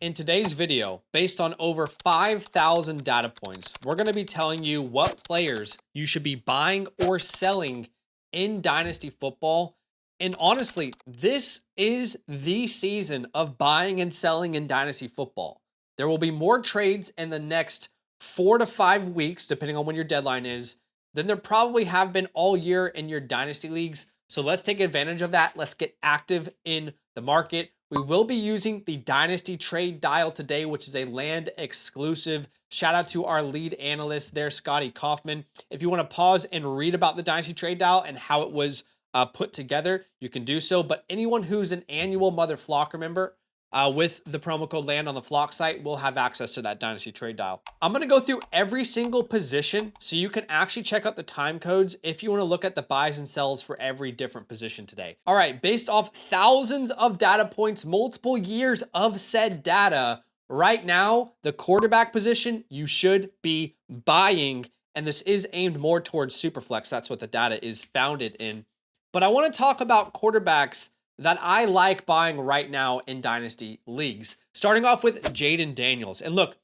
in today's video, based on over 5,000 data points, we're going to be telling you what players you should be buying or selling in Dynasty football. And honestly, this is the season of buying and selling in Dynasty football. There will be more trades in the next 4 to 5 weeks, depending on when your deadline is, than there probably have been all year in your Dynasty leagues. So let's take advantage of that. Let's get active in the market. We will be using the Dynasty trade dial today, which is a land exclusive. Shout out to our lead analyst there, Scotty Kaufman. If you want to pause and read about the Dynasty trade dial and how it was put together, you can do so. But anyone who's an annual Mother Flocker member with the promo code LAND on the Flock site will have access to that Dynasty trade dial. I'm going to go through every single position so you can actually check out the time codes if you want to look at the buys and sells for every different position today. All right, based off thousands of data points, multiple years of said data, right now, the quarterback position you should be buying, and this is aimed more towards Superflex. That's what the data is founded in. But I want to talk about quarterbacks that I like buying right now in Dynasty leagues. Starting off with Jayden Daniels. And look,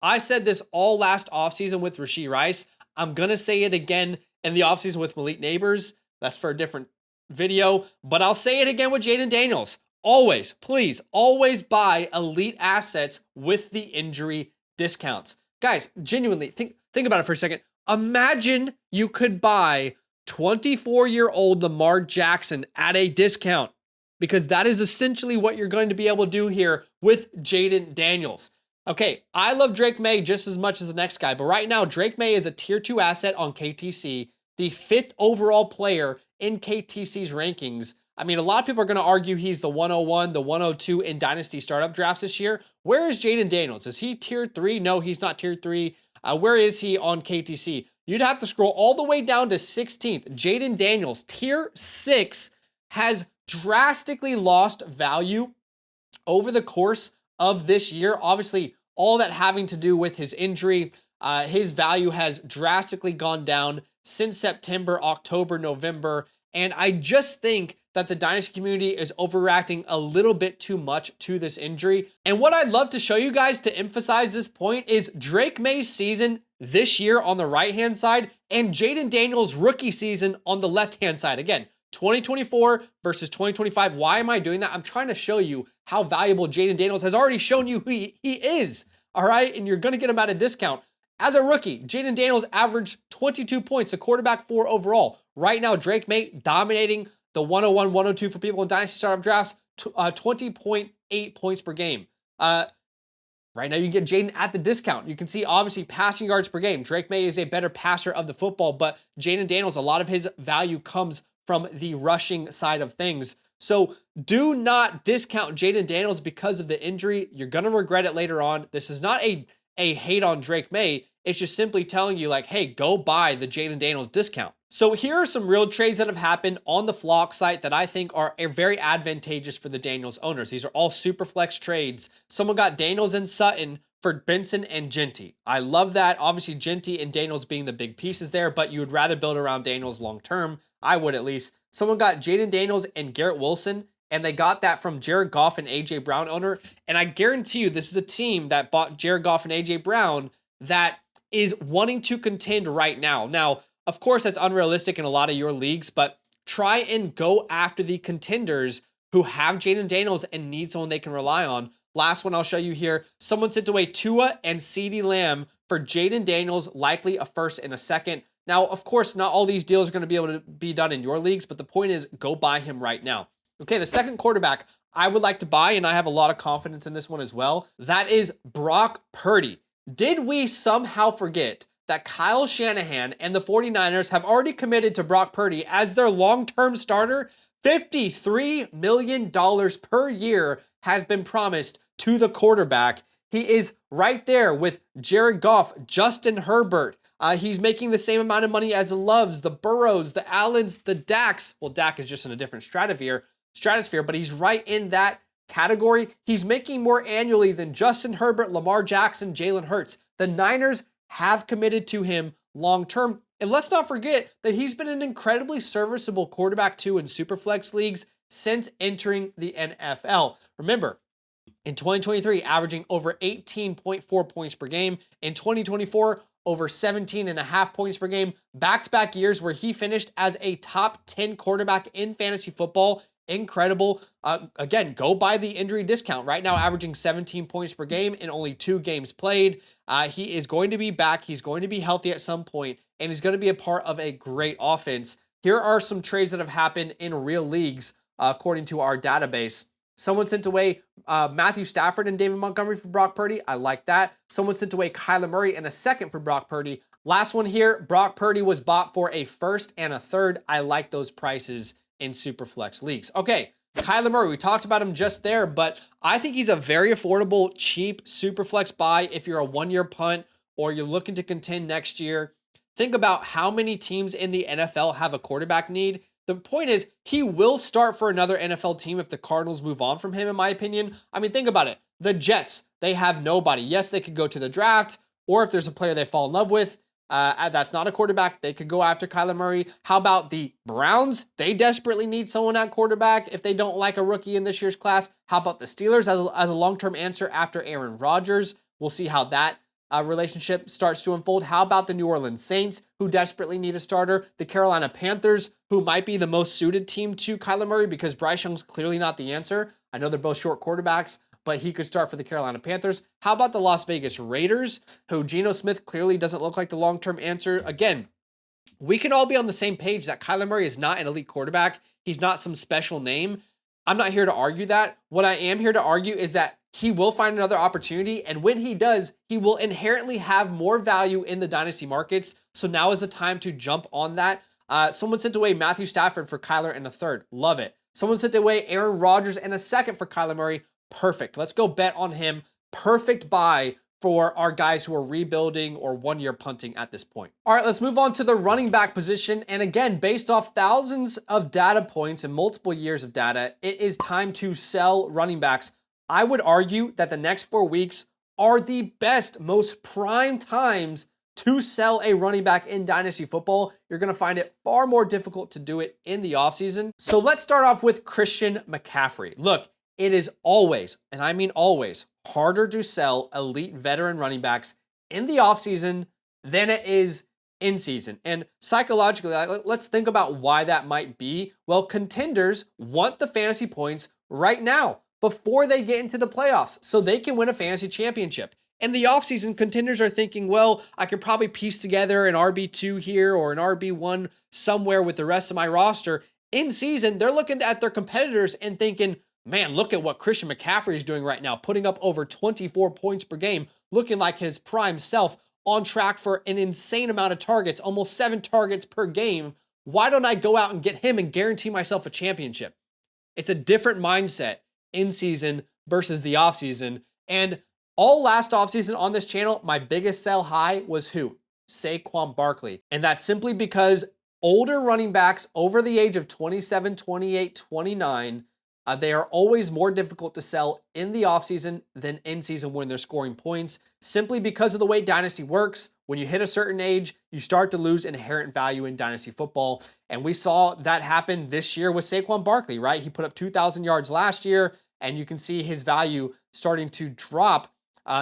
I said this all last offseason with Rashee Rice. I'm going to say it again in the offseason with Malik Neighbors. That's for a different video. But I'll say it again with Jayden Daniels. Always, please, always buy elite assets with the injury discounts. Guys, genuinely, think about it for a second. Imagine you could buy 24-year-old Lamar Jackson at a discount, because that is essentially what you're going to be able to do here with Jayden Daniels. Okay, I love Drake May just as much as the next guy, but right now, Drake May is a tier 2 asset on KTC, the 5th overall player in KTC's rankings. I mean, a lot of people are going to argue he's the 101, the 102 in Dynasty startup drafts this year. Where is Jayden Daniels? Is he tier 3? No, he's not tier 3. Where is he on KTC? You'd have to scroll all the way down to 16th. Jayden Daniels, tier 6, has drastically lost value over the course of this year. Obviously, all that having to do with his injury. His value has drastically gone down since September, October, November. And I just think that the Dynasty community is overreacting a little bit too much to this injury. And what I'd love to show you guys to emphasize this point is Drake May's season this year on the right-hand side and Jayden Daniels' rookie season on the left-hand side. Again, 2024 versus 2025. Why am I doing that? I'm trying to show you how valuable Jayden Daniels has already shown you who he is. All right. And you're going to get him at a discount. As a rookie, Jayden Daniels averaged 22 points, a quarterback 4 overall. Right now, Drake May dominating the 101, 102 for people in Dynasty startup drafts, 20.8 points per game. Right now, you can get Jayden at the discount. You can see, obviously, passing yards per game. Drake May is a better passer of the football, but Jayden Daniels, a lot of his value comes from the rushing side of things. So do not discount Jayden Daniels because of the injury. You're going to regret it later on. This is not a hate on Drake May. It's just simply telling you like, hey, go buy the Jayden Daniels discount. So here are some real trades that have happened on the Flock site that I think are very advantageous for the Daniels owners. These are all super flex trades. Someone got Daniels and Sutton for Benson and Genty. I love that. Obviously, Genty and Daniels being the big pieces there, but you would rather build around Daniels long term. I would at least. Someone got Jayden Daniels and Garrett Wilson, and they got that from Jared Goff and A.J. Brown owner. And I guarantee you this is a team that bought Jared Goff and A.J. Brown that is wanting to contend right now. Now, of course, that's unrealistic in a lot of your leagues, but try and go after the contenders who have Jayden Daniels and need someone they can rely on. Last one I'll show you here. Someone sent away Tua and CeeDee Lamb for Jayden Daniels, likely a first and a second. Now, of course, not all these deals are going to be able to be done in your leagues, but the point is go buy him right now. Okay, the second quarterback I would like to buy, and I have a lot of confidence in this one as well, that is Brock Purdy. Did we somehow forget that Kyle Shanahan and the 49ers have already committed to Brock Purdy as their long-term starter? $53 million per year has been promised to the quarterback. He is right there with Jared Goff, Justin Herbert. He's making the same amount of money as the Loves, the Burrows, the Allens, the Daks. Well, Dak is just in a different stratosphere, but he's right in that category. He's making more annually than Justin Herbert, Lamar Jackson, Jalen Hurts. The Niners have committed to him long-term. And let's not forget that he's been an incredibly serviceable quarterback too in Superflex leagues since entering the NFL. Remember, In 2023, averaging over 18.4 points per game. In 2024, over 17.5 points per game. Back-to-back years where he finished as a top 10 quarterback in fantasy football. Incredible. Again, go by the injury discount. Right now, averaging 17 points per game in only 2 games played. He is going to be back. He's going to be healthy at some point, and he's going to be a part of a great offense. Here are some trades that have happened in real leagues, according to our database. Someone sent away Matthew Stafford and David Montgomery for Brock Purdy. I like that. Someone sent away Kyler Murray and a second for Brock Purdy. Last one here, Brock Purdy was bought for a first and a third. I like those prices in Superflex leagues. Okay, Kyler Murray, we talked about him just there, but I think he's a very affordable, cheap Superflex buy if you're a one-year punt or you're looking to contend next year. Think about how many teams in the NFL have a quarterback need. The point is, he will start for another NFL team if the Cardinals move on from him, in my opinion. I mean, think about it. The Jets, they have nobody. Yes, they could go to the draft, or if there's a player they fall in love with, that's not a quarterback, they could go after Kyler Murray. How about the Browns? They desperately need someone at quarterback if they don't like a rookie in this year's class. How about the Steelers as a long-term answer after Aaron Rodgers? We'll see how that relationship starts to unfold. How about the New Orleans Saints, who desperately need a starter? The Carolina Panthers, who might be the most suited team to Kyler Murray because Bryce Young's clearly not the answer. I know they're both short quarterbacks, but he could start for the Carolina Panthers. How about the Las Vegas Raiders, who Geno Smith clearly doesn't look like the long-term answer? Again, we can all be on the same page that Kyler Murray is not an elite quarterback. He's not some special name. I'm not here to argue that. What I am here to argue is that he will find another opportunity, and when he does, he will inherently have more value in the dynasty markets. So now is the time to jump on that. Someone sent away Matthew Stafford for Kyler and a third. Love it. Someone sent away Aaron Rodgers and a second for Kyler Murray. Perfect. Let's go bet on him. Perfect buy for our guys who are rebuilding or one-year punting at this point. All right, let's move on to the running back position. And again, based off thousands of data points and multiple years of data, it is time to sell running backs. I would argue that the next 4 weeks are the best, most prime times to sell a running back in Dynasty football. You're going to find it far more difficult to do it in the offseason. So let's start off with Christian McCaffrey. Look, it is always, and I mean always, harder to sell elite veteran running backs in the offseason than it is in season. And psychologically, let's think about why that might be. Well, contenders want the fantasy points right now, before they get into the playoffs, so they can win a fantasy championship. In the offseason, contenders are thinking, well, I could probably piece together an RB2 here or an RB1 somewhere with the rest of my roster. In season, they're looking at their competitors and thinking, man, look at what Christian McCaffrey is doing right now, putting up over 24 points per game, looking like his prime self, on track for an insane amount of targets, almost 7 targets per game. Why don't I go out and get him and guarantee myself a championship? It's a different mindset in season versus the off season. And all last off season on this channel, my biggest sell high was who? Saquon Barkley. And that's simply because older running backs over the age of 27, 28, 29, they are always more difficult to sell in the offseason than in season when they're scoring points, simply because of the way Dynasty works. When you hit a certain age, you start to lose inherent value in Dynasty football. And we saw that happen this year with Saquon Barkley, right? He put up 2,000 yards last year, and you can see his value starting to drop.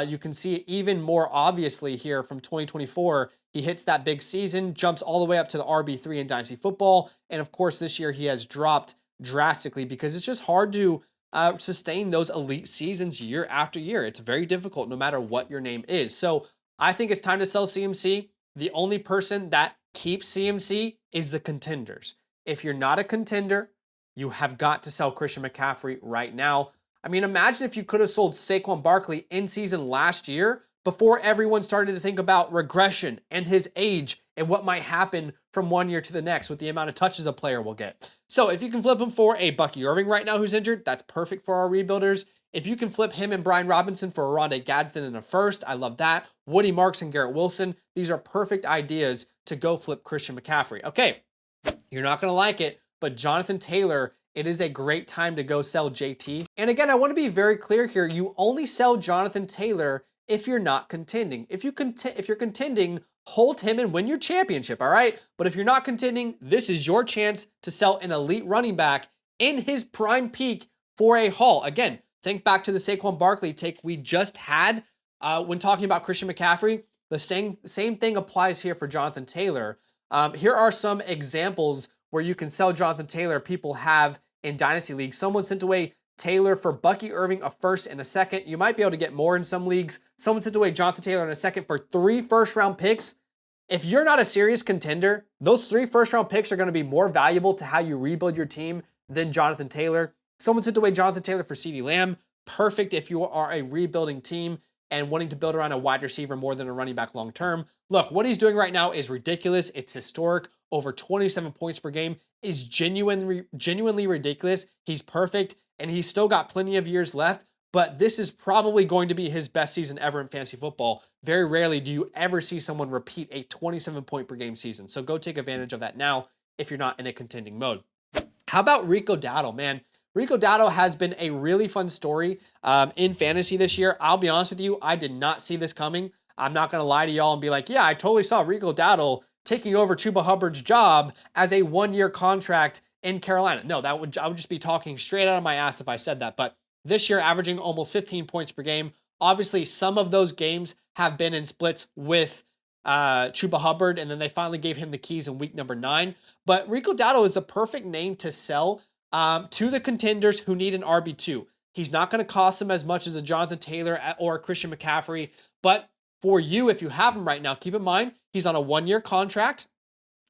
You can see it even more obviously here from 2024. He hits that big season, jumps all the way up to the RB3 in Dynasty football. And of course, this year he has dropped drastically because it's just hard to sustain those elite seasons year after year. It's very difficult no matter what your name is. So I think it's time to sell CMC. The only person that keeps CMC is the contenders. If you're not a contender, you have got to sell Christian McCaffrey right now. I mean, imagine if you could have sold Saquon Barkley in season last year before everyone started to think about regression and his age and what might happen from one year to the next with the amount of touches a player will get. So if you can flip him for a Bucky Irving right now who's injured, that's perfect for our rebuilders. If you can flip him and Brian Robinson for a Rondé Gadsden in a first, I love that. Woody Marks and Garrett Wilson, these are perfect ideas to go flip Christian McCaffrey. Okay, you're not going to like it, but Jonathan Taylor, it is a great time to go sell JT. And again, I want to be very clear here. You only sell Jonathan Taylor if you're not contending. If you're contending, hold him and win your championship, all right? But if you're not contending, this is your chance to sell an elite running back in his prime peak for a haul. Again, think back to the Saquon Barkley take we just had when talking about Christian McCaffrey. The same thing applies here for Jonathan Taylor. Here are some examples where you can sell Jonathan Taylor. People have in Dynasty League. Someone sent away Taylor for Bucky Irving, a first and a second. You might be able to get more in some leagues. Someone sent away Jonathan Taylor in a second for 3 first-round picks. If you're not a serious contender, those 3 first-round picks are going to be more valuable to how you rebuild your team than Jonathan Taylor. Someone sent away Jonathan Taylor for CeeDee Lamb. Perfect if you are a rebuilding team and wanting to build around a wide receiver more than a running back long term. Look, what he's doing right now is ridiculous. It's historic. Over 27 points per game is genuinely ridiculous. He's perfect, and he's still got plenty of years left, but this is probably going to be his best season ever in fantasy football. Very rarely do you ever see someone repeat a 27 point per game season. So go take advantage of that now if you're not in a contending mode. How about Rico Dowdle, man? Rico Dowdle has been a really fun story in fantasy this year. I'll be honest with you, I did not see this coming. I'm not going to lie to y'all and be like, yeah, I totally saw Rico Dowdle taking over Chuba Hubbard's job as a 1-year contract in Carolina. No, I would just be talking straight out of my ass if I said that. But this year, averaging almost 15 points per game. Obviously, some of those games have been in splits with Chuba Hubbard, and then they finally gave him the keys in week number 9. But Rico Dowdle is the perfect name to sell to the contenders who need an RB2. He's not going to cost them as much as a Jonathan Taylor or a Christian McCaffrey. But for you, if you have him right now, keep in mind, he's on a 1-year contract.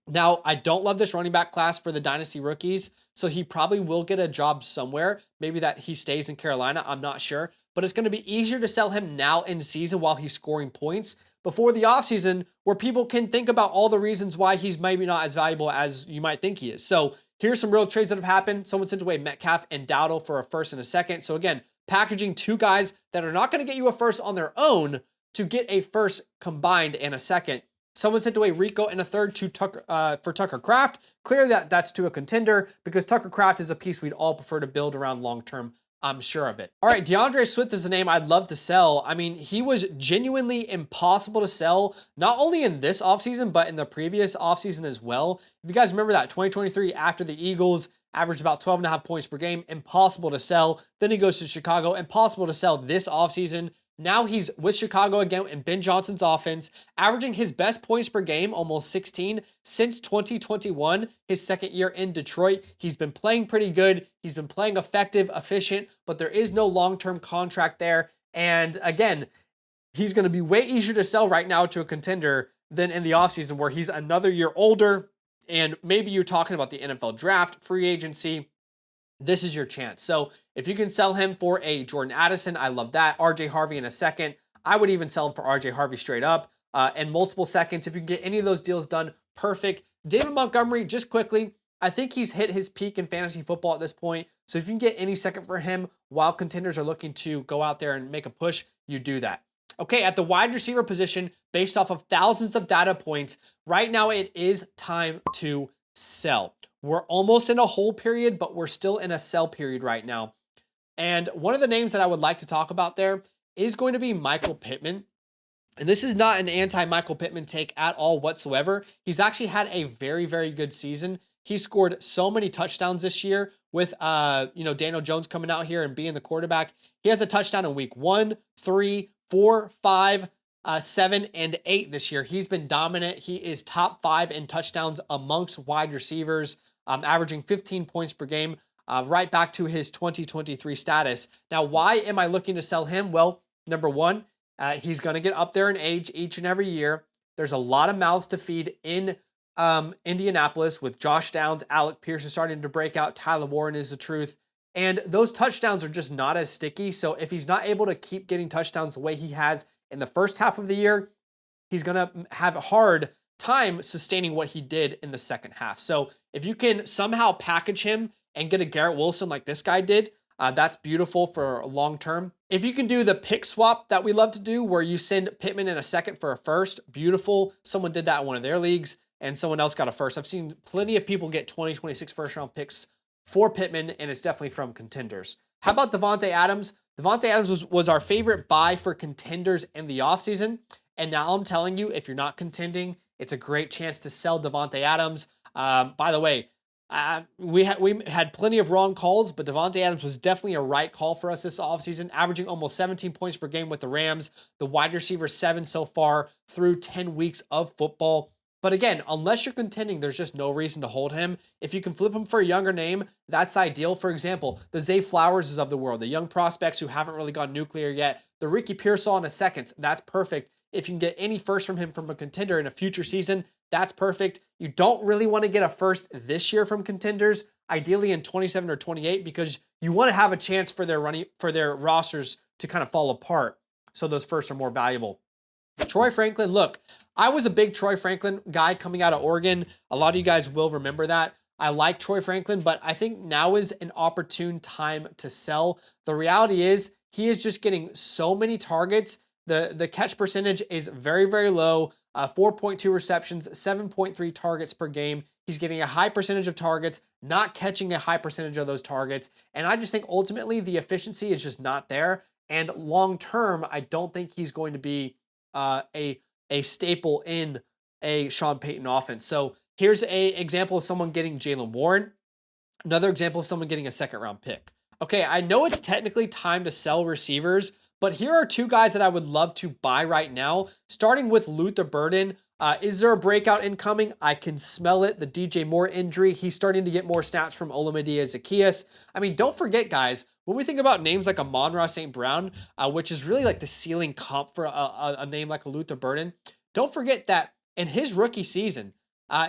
Now, I don't love this running back class for the Dynasty rookies, so he probably will get a job somewhere. Maybe that he stays in Carolina, I'm not sure. But it's going to be easier to sell him now in season while he's scoring points before the offseason, where people can think about all the reasons why he's maybe not as valuable as you might think he is. So here's some real trades that have happened. Someone sent away Metcalf and Dowdle for a first and a second. So again, packaging 2 guys that are not going to get you a first on their own to get a first combined and a second. Someone sent away Rico and a third to for Tucker Kraft. Clearly that's to a contender because Tucker Kraft is a piece we'd all prefer to build around long-term. I'm sure of it. All right, DeAndre Swift is a name I'd love to sell. I mean, he was genuinely impossible to sell, not only in this offseason, but in the previous offseason as well. If you guys remember that, 2023, after the Eagles averaged about 12.5 points per game, impossible to sell. Then he goes to Chicago, impossible to sell this offseason. Now he's with Chicago again in Ben Johnson's offense, averaging his best points per game, almost 16, since 2021, his second year in Detroit. He's been playing pretty good. He's been playing effective, efficient, but there is no long-term contract there. And again, he's going to be way easier to sell right now to a contender than in the offseason where he's another year older. And maybe you're talking about the NFL draft, free agency. This is your chance. So if you can sell him for a Jordan Addison, I love that. RJ Harvey in a second. I would even sell him for RJ Harvey straight up and multiple seconds. If you can get any of those deals done, perfect. David Montgomery, just quickly, I think he's hit his peak in fantasy football at this point. So if you can get any second for him while contenders are looking to go out there and make a push, you do that. Okay, at the wide receiver position, based off of thousands of data points, right now it is time to sell. We're almost in a hold period, but we're still in a sell period right now. And one of the names that I would like to talk about there is going to be Michael Pittman. And this is not an anti-Michael Pittman take at all whatsoever. He's actually had a very, very good season. He scored so many touchdowns this year with, Daniel Jones coming out here and being the quarterback. He has a touchdown in week 1, 3, 4, 5, 7, and 8 this year. He's been dominant. He is top 5 in touchdowns amongst wide receivers, averaging 15 points per game, right back to his 2023 status. Now, why am I looking to sell him? Well, number one, he's going to get up there in age each and every year. There's a lot of mouths to feed in Indianapolis with Josh Downs, Alec Pierce is starting to break out. Tyler Warren is the truth. And those touchdowns are just not as sticky. So if he's not able to keep getting touchdowns the way he has in the first half of the year, he's going to have a hard time sustaining what he did in the second half. So if you can somehow package him and get a Garrett Wilson like this guy did, that's beautiful for long term. If you can do the pick swap that we love to do, where you send Pittman in a second for a first, beautiful. Someone did that in one of their leagues and someone else got a first. I've seen plenty of people get 2026 first round picks for Pittman, and it's definitely from contenders. How about Devontae Adams? Devontae Adams was our favorite buy for contenders in the offseason. And now I'm telling you, if you're not contending, it's a great chance to sell Devontae Adams. By the way, We had plenty of wrong calls, but Devontae Adams was definitely a right call for us this offseason, averaging almost 17 points per game with the Rams, the wide receiver 7 so far through 10 weeks of football. But again, unless you're contending, there's just no reason to hold him. If you can flip him for a younger name, that's ideal. For example, the Zay Flowers of the world, the young prospects who haven't really gone nuclear yet, the Ricky Pearsall in a second, that's perfect. If you can get any first from him from a contender in a future season, that's perfect. You don't really want to get a first this year from contenders, ideally in 27 or 28, because you want to have a chance for their rosters to kind of fall apart. So those firsts are more valuable. Troy Franklin, look, I was a big Troy Franklin guy coming out of Oregon. A lot of you guys will remember that. I like Troy Franklin, but I think now is an opportune time to sell. The reality is he is just getting so many targets. The catch percentage is very, very low. 4.2 receptions, 7.3 targets per game. He's getting a high percentage of targets, not catching a high percentage of those targets. And I just think ultimately the efficiency is just not there. And long term, I don't think he's going to be a staple in a Sean Payton offense. So here's a example of someone getting Jaylen Warren. Another example of someone getting a second round pick. Okay, I know it's technically time to sell receivers, but here are two guys that I would love to buy right now, starting with Luther Burden. Is there a breakout incoming? I can smell it. The DJ Moore injury, he's starting to get more snaps from Olamide Zaccheaus. I mean, don't forget, guys, when we think about names like Amon-Ra St. Brown, which is really like the ceiling comp for a name like a Luther Burden, don't forget that in his rookie season,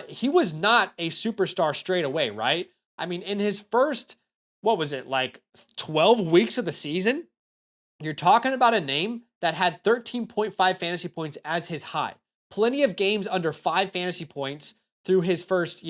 he was not a superstar straight away, right? I mean, in his first, what was it, like 12 weeks of the season, you're talking about a name that had 13.5 fantasy points as his high. Plenty of games under 5 fantasy points through his first,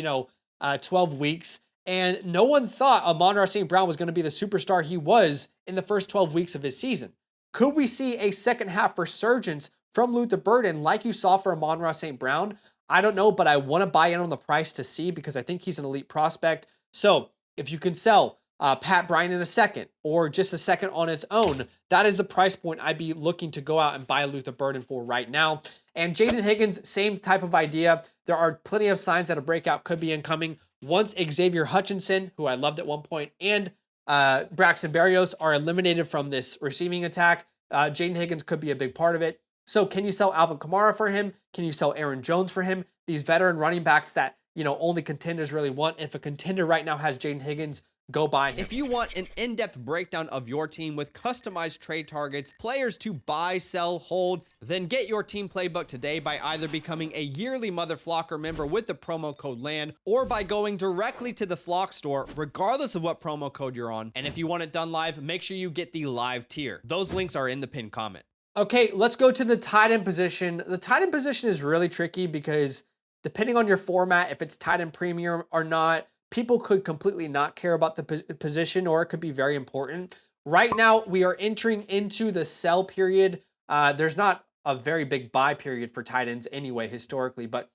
12 weeks. And no one thought Amon-Ra St. Brown was going to be the superstar he was in the first 12 weeks of his season. Could we see a second half resurgence from Luther Burden like you saw for Amon-Ra St. Brown? I don't know, but I want to buy in on the price to see because I think he's an elite prospect. So if you can sell Pat Bryant in a second or just a second on its own, that is the price point I'd be looking to go out and buy Luther Burden for right now. And Jaden Higgins, same type of idea. There are plenty of signs that a breakout could be incoming. Once Xavier Hutchinson, who I loved at one point, and Braxton Berrios are eliminated from this receiving attack, Jaden Higgins could be a big part of it. So can you sell Alvin Kamara for him? Can you sell Aaron Jones for him? These veteran running backs that, only contenders really want. If a contender right now has Jaden Higgins, go buy him. If you want an in-depth breakdown of your team with customized trade targets, players to buy, sell, hold, then get your team playbook today by either becoming a yearly Mother Flocker member with the promo code LAND or by going directly to the Flock store, regardless of what promo code you're on. And if you want it done live, make sure you get the live tier. Those links are in the pinned comment. Okay, let's go to the tight end position. The tight end position is really tricky because depending on your format, if it's tight end premium or not, people could completely not care about the position, or it could be very important. Right now, we are entering into the sell period. There's not a very big buy period for tight ends anyway, historically, but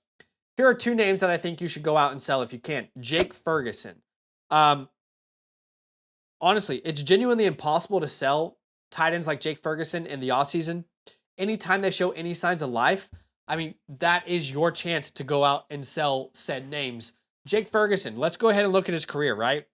here are two names that I think you should go out and sell if you can. Jake Ferguson. Honestly, it's genuinely impossible to sell tight ends like Jake Ferguson in the offseason. Anytime they show any signs of life, I mean, that is your chance to go out and sell said names. Jake Ferguson, let's go ahead and look at his career, right?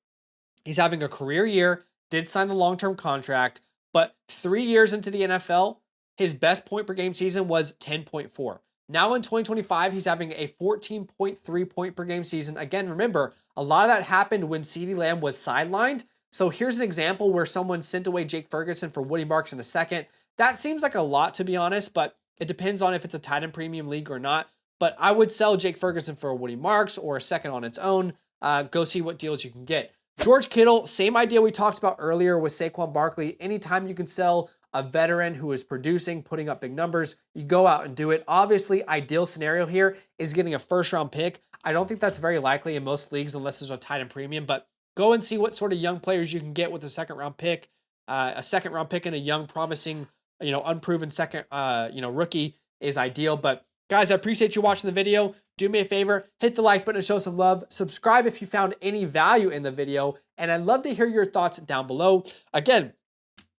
He's having a career year, did sign the long-term contract, but 3 years into the NFL, his best point per game season was 10.4. Now in 2025, he's having a 14.3 point per game season. Again, remember, a lot of that happened when CeeDee Lamb was sidelined. So here's an example where someone sent away Jake Ferguson for Woody Marks in a second. That seems like a lot, to be honest, but it depends on if it's a tight end premium league or not. But I would sell Jake Ferguson for a Woody Marks or a second on its own. Go see what deals you can get. George Kittle, same idea we talked about earlier with Saquon Barkley. Anytime you can sell a veteran who is producing, putting up big numbers, you go out and do it. Obviously, ideal scenario here is getting a first-round pick. I don't think that's very likely in most leagues unless there's a tight end premium, but go and see what sort of young players you can get with a second-round pick. A second-round pick and a young, promising, unproven second, rookie is ideal. But guys, I appreciate you watching the video. Do me a favor, hit the like button to show some love. Subscribe if you found any value in the video, and I'd love to hear your thoughts down below. Again,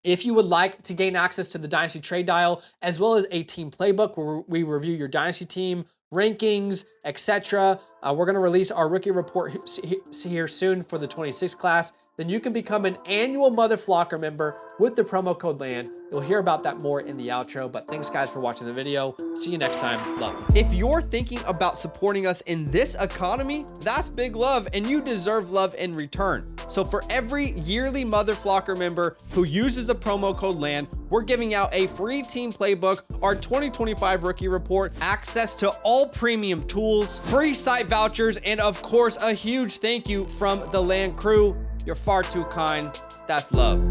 if you would like to gain access to the Dynasty Trade Dial, as well as a team playbook where we review your Dynasty team, rankings, etc. We're going to release our rookie report here soon for the 26 class. Then you can become an annual Mother Flocker member with the promo code LAND. You'll hear about that more in the outro, but thanks guys for watching the video. See you next time. Love. If you're thinking about supporting us in this economy, that's big love, and you deserve love in return. So for every yearly Mother Flocker member who uses the promo code LAND, we're giving out a free team playbook, our 2025 rookie report, access to all premium tools, free site vouchers, and of course, a huge thank you from the LAND crew. You're far too kind. That's love.